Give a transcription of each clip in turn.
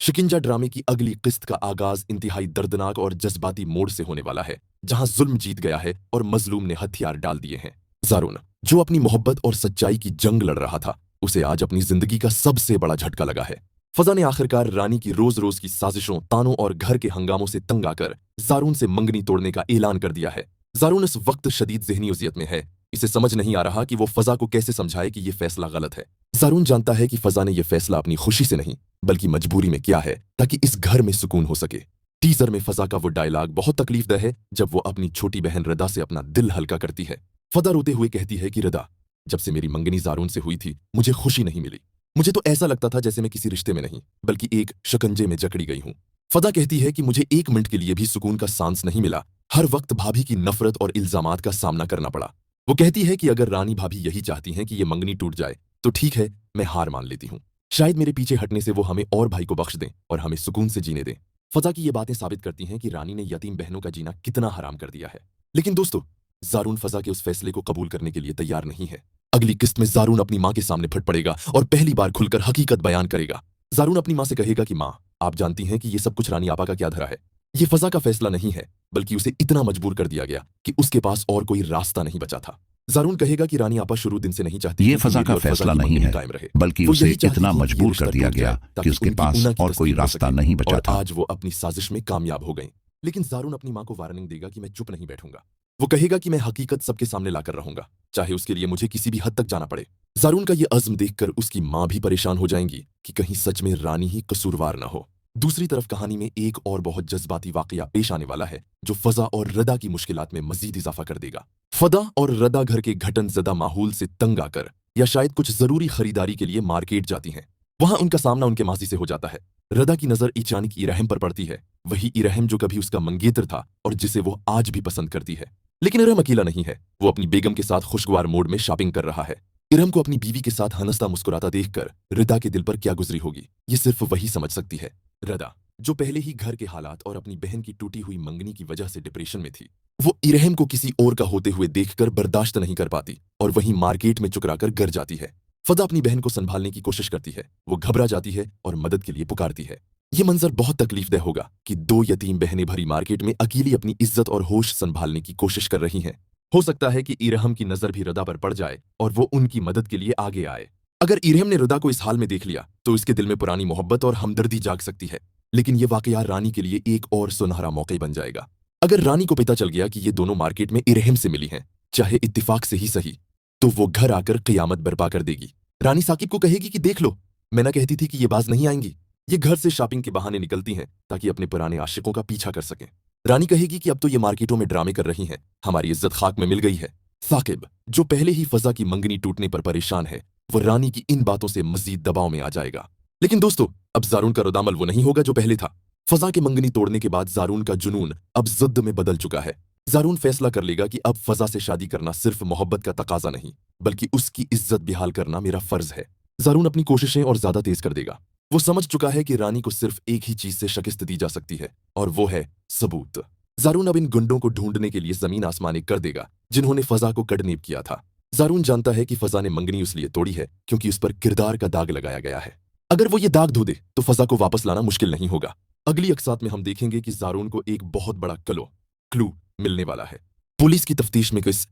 शिकंजा ड्रामे की अगली किस्त का आगाज इंतहाई दर्दनाक और जज्बाती मोड़ से होने वाला है, जहां जुल्म जीत गया है और मजलूम ने हथियार डाल दिए हैं। जारून, जो अपनी मोहब्बत और सच्चाई की जंग लड़ रहा था, उसे आज अपनी जिंदगी का सबसे बड़ा झटका लगा है। फजा ने आखिरकार रानी की रोज रोज की साजिशों, तानों और घर के हंगामों से तंग आकर जारून से मंगनी तोड़ने का ऐलान कर दिया है। जारून इस वक्त शदीद ज़हनी उज़ियत में है। इसे समझ नहीं आ रहा कि वो फजा को कैसे समझाए कि यह फैसला गलत है। जारून जानता है कि फजा ने यह फैसला अपनी खुशी से नहीं बल्कि मजबूरी में किया है, ताकि इस घर में सुकून हो सके। टीजर में फजा का वो डायलॉग बहुत तकलीफदेह है, जब वो अपनी छोटी बहन रदा से अपना दिल हल्का करती है। फजा रोते हुए कहती है कि रदा, जब से मेरी मंगनी जारून से हुई थी, मुझे खुशी नहीं मिली। मुझे तो ऐसा लगता था जैसे मैं किसी रिश्ते में नहीं बल्कि एक शिकंजे में जकड़ी गई हूं। फजा कहती है कि मुझे एक मिनट के लिए भी सुकून का सांस नहीं मिला। हर वक्त भाभी की नफरत और इल्जामात का सामना करना पड़ा। वो कहती है कि अगर रानी भाभी यही चाहती हैं कि ये मंगनी टूट जाए तो ठीक है, मैं हार मान लेती हूँ। शायद मेरे पीछे हटने से वो हमें और भाई को बख्श दें और हमें सुकून से जीने दें। फजा की ये बातें साबित करती हैं कि रानी ने यतीम बहनों का जीना कितना हराम कर दिया है। लेकिन दोस्तों, जारून फजा के उस फैसले को कबूल करने के लिए तैयार नहीं है। अगली किस्त में जारून अपनी मां के सामने फट पड़ेगा और पहली बार खुलकर हकीकत बयान करेगा। जारून अपनी मां से कहेगा कि मां, आप जानती हैं कि ये सब कुछ रानी आपा का क्या धरा है। ये फजा का फैसला नहीं है, बल्कि उसे इतना मजबूर कर दिया गया कि उसके पास और कोई रास्ता नहीं बचा था। जारून कहेगा कि रानी आपा शुरू दिन से नहीं चाहती ये फजा का फैसला नहीं है, बल्कि उसे इतना मजबूर कर दिया गया कि उसके पास और कोई रास्ता नहीं बचा था। आज वो अपनी साजिश में कामयाब हो गई। लेकिन जारून अपनी मां को वार्निंग देगा कि मैं चुप नहीं बैठूंगा। वो कहेगा कि मैं हकीकत सबके सामने लाकर रहूंगा, चाहे उसके लिए मुझे किसी भी हद तक जाना पड़े। जारून का ये अज़्म देखकर उसकी मां भी परेशान हो जाएंगी कि कहीं सच में रानी ही कसूरवार न हो। दूसरी तरफ कहानी में एक और बहुत जज्बाती वाकया पेश आने वाला है, जो फजा और रदा की मुश्किलात में मजीद इजाफा कर देगा। फदा और रदा घर के घटन ज़दा माहौल से तंग आकर या शायद कुछ जरूरी खरीदारी के लिए मार्केट जाती हैं। वहां उनका सामना उनके माजी से हो जाता है। रदा की नजर अचानक इरहम पर पड़ती है, वही इरहम जो कभी उसका मंगेतर था और जिसे वो आज भी पसंद करती है। लेकिन इरहम अकेला नहीं है। वो अपनी बेगम के साथ खुशगवार मोड में शॉपिंग कर रहा है। इरहम को अपनी बीवी के साथ हंसता मुस्कुराता देखकर रदा के दिल पर क्या गुजरी होगी, ये सिर्फ वही समझ सकती है। रदा, जो पहले ही घर के हालात और अपनी बहन की टूटी हुई मंगनी की वजह से डिप्रेशन में थी, वो इरहम को किसी और का होते हुए देखकर बर्दाश्त नहीं कर पाती और वहीं मार्केट में चुकराकर घर जाती है। फजा अपनी बहन को संभालने की कोशिश करती है। वो घबरा जाती है और मदद के लिए पुकारती है। ये मंजर बहुत तकलीफदेह होगा कि दो यतीम बहनें भरी मार्केट में अकेली अपनी इज्जत और होश संभालने की कोशिश कर रही हैं। हो सकता है कि इरहम की नजर भी रदा पर पड़ जाए और वो उनकी मदद के लिए आगे आए। अगर इरहम ने रदा को इस हाल में देख लिया तो इसके दिल में पुरानी मोहब्बत और हमदर्दी जाग सकती है। लेकिन ये वाकया रानी के लिए एक और सुनहरा मौका बन जाएगा। अगर रानी को पता चल गया कि ये दोनों मार्केट में इरहम से मिली हैं, चाहे इत्तिफाक से ही सही, तो वो घर आकर क़ियामत बर्पा कर देगी। रानी साकिब को कहेगी कि देख लो, मैं ना कहती थी कि ये बाज नहीं आएंगी। ये घर से शॉपिंग के बहाने निकलती हैं ताकि अपने पुराने आशिकों का पीछा कर सकें। रानी कहेगी कि अब तो ये मार्केटों में ड्रामे कर रही हैं, हमारी इज्जत खाक में मिल गई है। साकिब, जो पहले ही फजा की मंगनी टूटने पर परेशान है, वो रानी की इन बातों से मजीद दबाव में आ जाएगा। लेकिन दोस्तों, अब जारून का रद्दामल वो नहीं होगा जो पहले था। फजा के मंगनी तोड़ने के बाद जारून का जुनून अब जिद्द में बदल चुका है। जारून फैसला कर लेगा कि अब फजा से शादी करना सिर्फ मोहब्बत का तकाजा नहीं, बल्कि उसकी इज्जत बिहाल करना मेरा फर्ज है। जारून अपनी कोशिशें और ज्यादा तेज कर देगा। वो समझ चुका है कि रानी को सिर्फ एक ही चीज से शिकस्त दी जा सकती है, और वो है सबूत। जारून अब इन गुंडों को ढूंढने के लिए जमीन आसमान एक कर देगा जिन्होंने फजा को किडनैप किया था। जारून जानता है कि फजा ने मंगनी उसलिए तोड़ी है क्योंकि उस पर किरदार का दाग लगाया गया है। अगर वो ये दाग धो दे तो फजा को वापस लाना मुश्किल नहीं होगा। अगली अक्सात में हम देखेंगे कि जारून को एक बहुत बड़ा क्लू मिलने वाला है। पुलिस की तफ्तीश में किस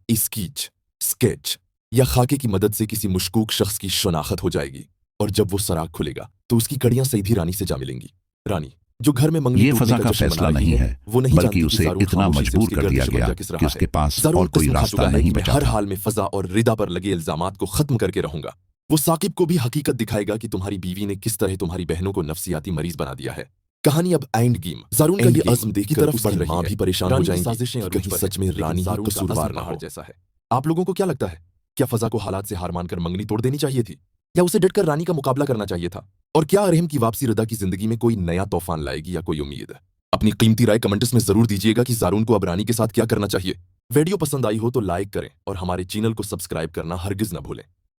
स्केच या खाके की मदद से किसी मुशकूक शख्स की शनाख्त हो जाएगी, और जब वो सराग खुलेगा तो उसकी कड़ियां सीधी रानी से जा मिलेंगी। रानी, जो घर में मंगनी ये फजा का फैसला नहीं है, वो नहीं बल्कि उसे इतना मजबूर कर दिया गया कि उसके पास और कोई रास्ता नहीं बचा। हर हाल में फजा और रिदा पर लगे इल्जामात को खत्म करके रहूंगा। वो साकिब को भी हकीकत दिखाएगा कि तुम्हारी बीवी ने किस तरह तुम्हारी बहनों को नफसियाती मरीज बना दिया है। कहानी अब एंड गेम। जारून का ये अज़्म देखकर उसकी मां भी परेशान हो जाएंगी कि कहीं सच में रानी ही कसूरवार ना हो जैसा है। आप लोगों को क्या लगता है, क्या फजा को हालात से हार मानकर मंगनी तोड़ देनी चाहिए थी, या उसे डटकर रानी का मुकाबला करना चाहिए था? और क्या अरहम की वापसी रदा की जिंदगी में कोई नया तूफान लाएगी या कोई उम्मीद? अपनी कीमती राय कमेंट्स में जरूर दीजिएगा कि जारून को अब रानी के साथ क्या करना चाहिए। वीडियो पसंद आई हो तो लाइक करें और हमारे चैनल को सब्सक्राइब करना हरगिज न भूलें।